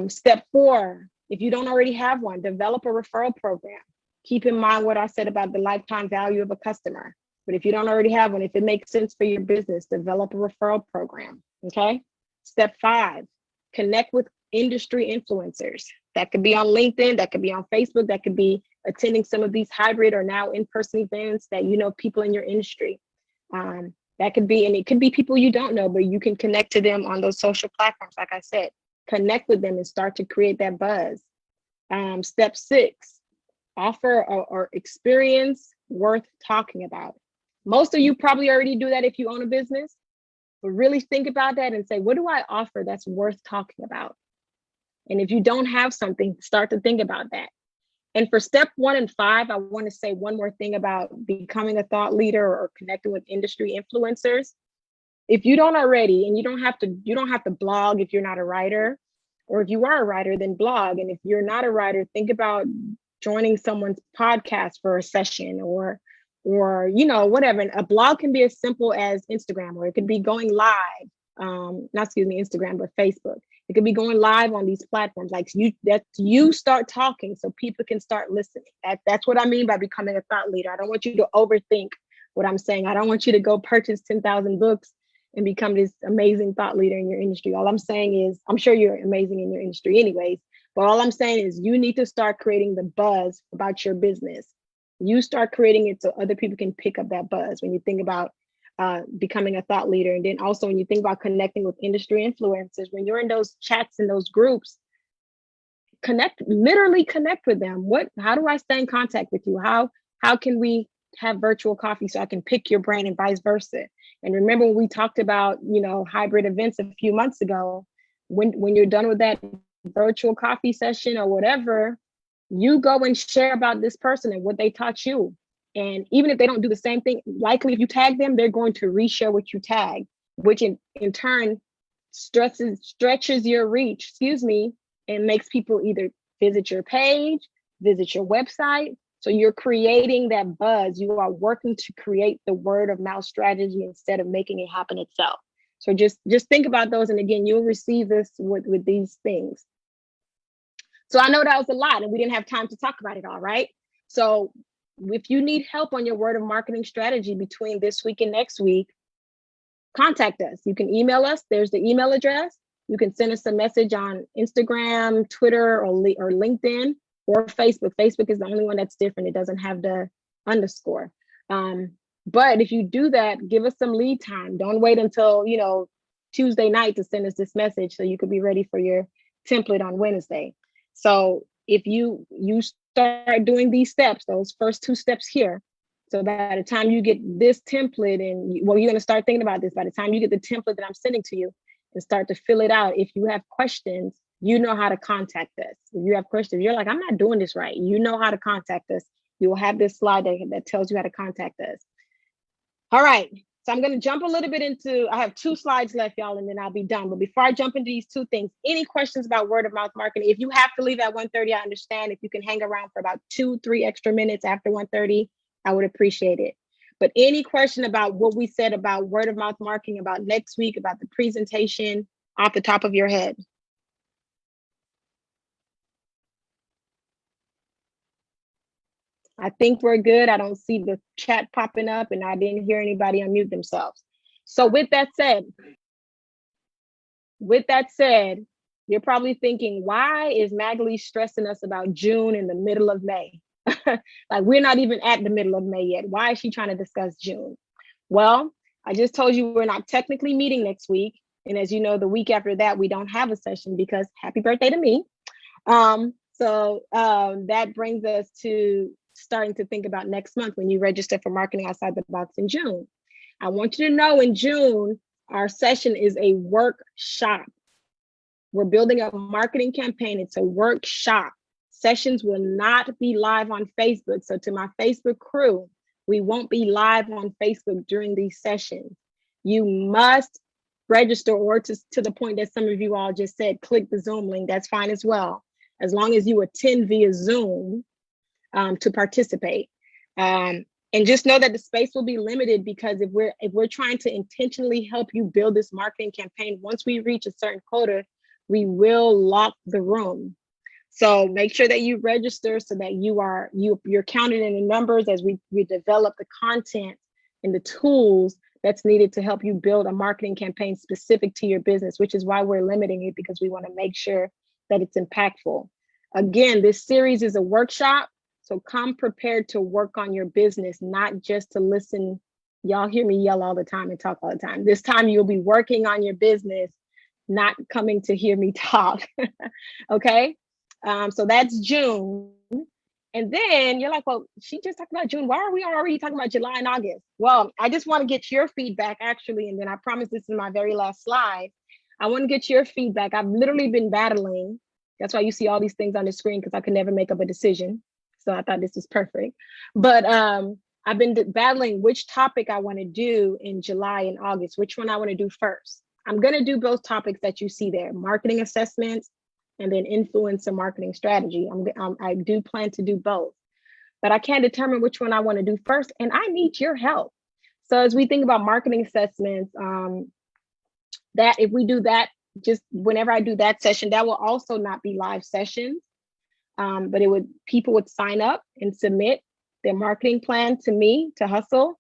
Step 4, if you don't already have one, develop a referral program. Keep in mind what I said about the lifetime value of a customer. But if you don't already have one, if it makes sense for your business, develop a referral program, okay? Step 5, connect with industry influencers. That could be on LinkedIn, that could be on Facebook, that could be attending some of these hybrid or now in-person events that you know people in your industry. That could be, and it could be people you don't know, but you can connect to them on those social platforms, like I said. Connect with them and start to create that buzz. Step 6, offer or experience worth talking about. Most of you probably already do that if you own a business, but really think about that and say, what do I offer that's worth talking about? And if you don't have something, start to think about that. And for step 1 and 5, I want to say one more thing about becoming a thought leader or connecting with industry influencers. if you don't already, and you don't have to blog if you're not a writer, or if you are a writer, then blog. And if you're not a writer, think about joining someone's podcast for a session, or whatever. And a blog can be as simple as Instagram, or it could be going live, Instagram, but Facebook. It could be going live on these platforms. Like you start talking so people can start listening. That's what I mean by becoming a thought leader. I don't want you to overthink what I'm saying. I don't want you to go purchase 10,000 books and become this amazing thought leader in your industry. All I'm saying is, I'm sure you're amazing in your industry anyways, but all I'm saying is you need to start creating the buzz about your business. You start creating it so other people can pick up that buzz when you think about becoming a thought leader. And then also when you think about connecting with industry influencers, when you're in those chats and those groups, literally connect with them. How do I stay in contact with you? How can we have virtual coffee so I can pick your brain, and vice versa? And remember when we talked about, hybrid events a few months ago, when you're done with that virtual coffee session or whatever, you go and share about this person and what they taught you. And even if they don't do the same thing, likely if you tag them, they're going to reshare what you tag, which in turn stretches your reach, and makes people either visit your page, visit your website. So you're creating that buzz. You are working to create the word of mouth strategy instead of making it happen itself. So just think about those. And again, you'll receive this with these things. So I know that was a lot and we didn't have time to talk about it all, right? So if you need help on your word of marketing strategy between this week and next week, contact us. You can email us. There's the email address. You can send us a message on Instagram, Twitter, or LinkedIn, or Facebook. Facebook is the only one that's different. It doesn't have the underscore. But if you do that, give us some lead time. Don't wait until, Tuesday night to send us this message so you could be ready for your template on Wednesday. So if you start doing these steps, those first 2 steps here, so by the time you get this template and you're going to start thinking about this, by the time you get the template that I'm sending to you and start to fill it out, if you have questions, you know how to contact us. If you have questions, you're like, I'm not doing this right. You know how to contact us. You will have this slide that tells you how to contact us. All right. So I'm going to jump a little bit into, I have 2 slides left, y'all, and then I'll be done. But before I jump into these 2 things, any questions about word of mouth marketing? If you have to leave at 1:30, I understand. If you can hang around for about 2-3 extra minutes after 1:30, I would appreciate it. But any question about what we said about word of mouth marketing, about next week, about the presentation, off the top of your head? I think we're good. I don't see the chat popping up and I didn't hear anybody unmute themselves. So with that said, you're probably thinking, why is Magali stressing us about June in the middle of May? Like we're not even at the middle of May yet. Why is she trying to discuss June? Well, I just told you we're not technically meeting next week. And as you know, the week after that, we don't have a session because happy birthday to me. So that brings us to starting to think about next month when you register for Marketing Outside the Box in June. I want you to know in June, our session is a workshop. We're building a marketing campaign. It's a workshop. Sessions will not be live on Facebook. So to my Facebook crew, we won't be live on Facebook during these sessions. You must register, or to the point that some of you all just said, click the Zoom link. That's fine as well, as long as you attend via Zoom to participate. And just know that the space will be limited, because if we're trying to intentionally help you build this marketing campaign, once we reach a certain quota, we will lock the room. So make sure that you register so that you're counted in the numbers as we develop the content and the tools that's needed to help you build a marketing campaign specific to your business, which is why we're limiting it, because we want to make sure that it's impactful. Again, this series is a workshop, so come prepared to work on your business, not just to listen. Y'all hear me yell all the time and talk all the time. This time you'll be working on your business, not coming to hear me talk. Okay? So that's June. And then you're like, well, she just talked about June. Why are we already talking about July and August? Well, I just want to get your feedback, actually. And then I promise this is my very last slide. I want to get your feedback. I've literally been battling. That's why you see all these things on the screen, because I could never make up a decision. So I thought this was perfect. But I've been battling which topic I want to do in July and August, which one I want to do first. I'm going to do both topics that you see there, marketing assessments and then influencer marketing strategy. I do plan to do both, but I can't determine which one I want to do first. And I need your help. So as we think about marketing assessments, that if we do that, just whenever I do that session, that will also not be live sessions, but people would sign up and submit their marketing plan to me, to Hustle,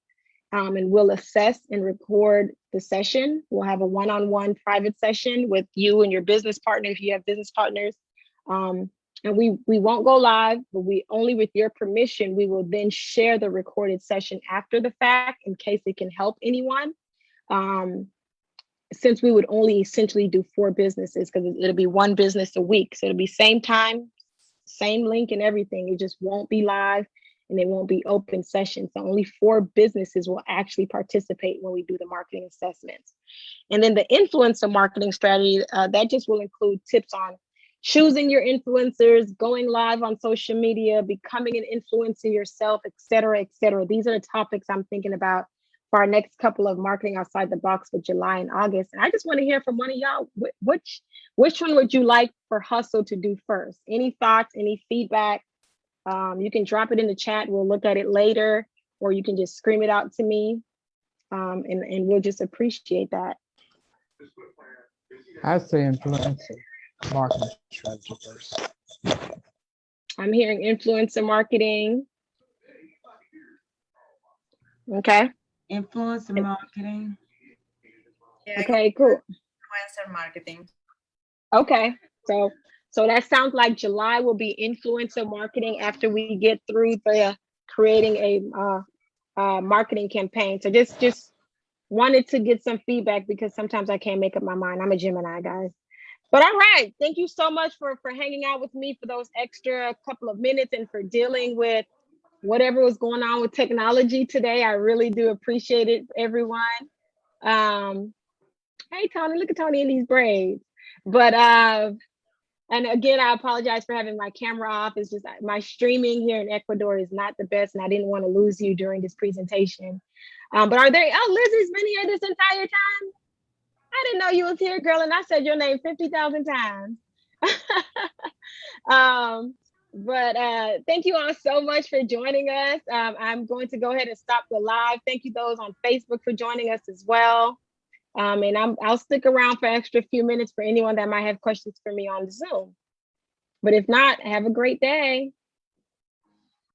and we'll assess and record the session. We'll have a one-on-one private session with you and your business partner if you have business partners. And we won't go live, but we only with your permission, we will then share the recorded session after the fact in case it can help anyone. Since we would only essentially do 4 businesses, because it'll be 1 business a week. So it'll be same time, same link and everything. It just won't be live and it won't be open sessions. So only 4 businesses will actually participate when we do the marketing assessments. And then the influencer marketing strategy, that just will include tips on choosing your influencers, going live on social media, becoming an influencer yourself, et cetera, et cetera. These are the topics I'm thinking about for our next couple of marketing outside the box for July and August. And I just want to hear from one of y'all, which one would you like for Hustle to do first? Any thoughts, any feedback? You can drop it in the chat. We'll look at it later, or you can just scream it out to me. And we'll just appreciate that. I say influencer marketing strategy first. I'm hearing influencer marketing. Okay. Influencer marketing. Yeah, Okay, cool. influencer marketing. Okay, so that sounds like July will be influencer marketing after we get through the creating a marketing campaign. So just wanted to get some feedback because sometimes I can't make up my mind. I'm a Gemini, guys. But all right, thank you so much for hanging out with me for those extra couple of minutes and for dealing with whatever was going on with technology today. I really do appreciate it, everyone. Hey, Tony, look at Tony in these braids. But, and again, I apologize for having my camera off. It's just my streaming here in Ecuador is not the best, and I didn't want to lose you during this presentation. But Lizzie's been here this entire time? I didn't know you was here, girl, and I said your name 50,000 times. But thank you all so much for joining us. I'm going to go ahead and stop the live. Thank you those on Facebook for joining us as well. And I'll stick around for extra few minutes for anyone that might have questions for me on Zoom. But if not, have a great day.